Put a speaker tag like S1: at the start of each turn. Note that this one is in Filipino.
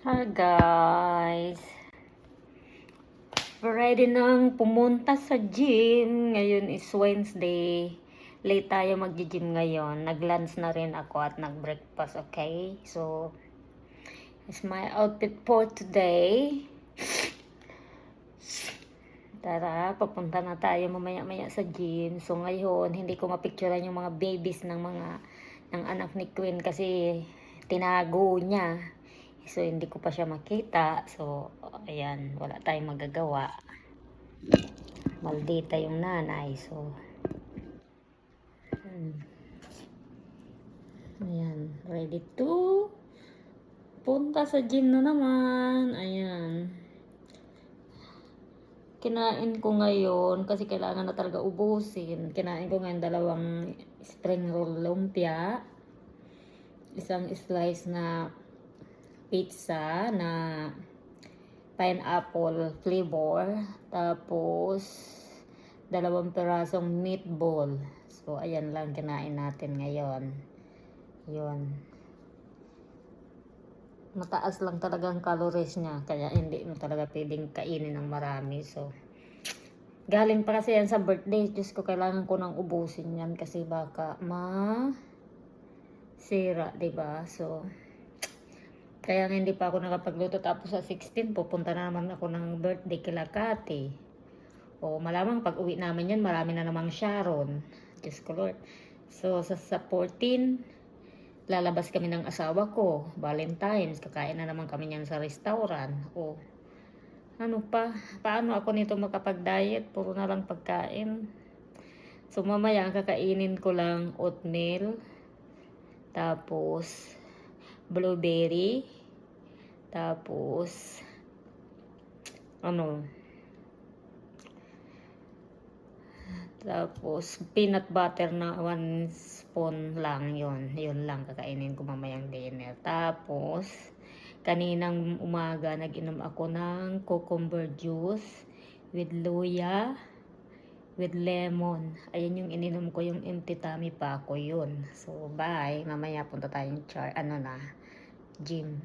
S1: Hi guys! Ready nang pumunta sa gym. Ngayon is Wednesday. Late tayo mag-gym ngayon. Nag-lunch na rin ako at nag-breakfast, okay? So, it's my outfit for today. Tara, papunta na tayo mamaya-maya sa gym. So, ngayon, hindi ko mapicturean yung mga babies ng anak ni Queen kasi tinago niya. So, hindi ko pa siya makita. So, ayan, wala tayong magagawa. Maldita yung nanay. So, ayan, ready to punta sa gym na naman. Ayan. Kinain ko ngayon kasi kailangan na talaga ubusin. Kinain ko ngayon 2 spring roll lumpia. Isang slice na pizza na pineapple flavor. Tapos, 2 pirasong meatball. So, ayan lang kinain natin ngayon. Yun. Mataas lang talaga ang calories niya. Kaya hindi mo talaga pwedeng kainin ng marami. So, galing pa kasi yan sa birthday. Diyos ko, kailangan ko nang ubusin yan. Kasi baka sira, diba? So, kaya hindi pa ako nakapagluto. Tapos sa 16, pupunta na naman ako ng birthday kila Kati. O malamang pag uwi namin yan, marami na namang Sharon. Diyos ko Lord. So sa 14, lalabas kami ng asawa ko. Valentine's, kakain na naman kami yan sa restaurant. O ano pa, paano ako nito makapag-diet? Puro na lang pagkain. So mamaya ang kakainin ko lang oatmeal. Tapos blueberry. Tapos tapos peanut butter na 1 spoon lang, yun lang kakainin ko mamayang dinner. Tapos kaninang umaga nag-inom ako ng cucumber juice with luya with lemon. Ayan yung ininom ko, yung empty tummy pa ako yun. So bye, mamaya punta tayong gym.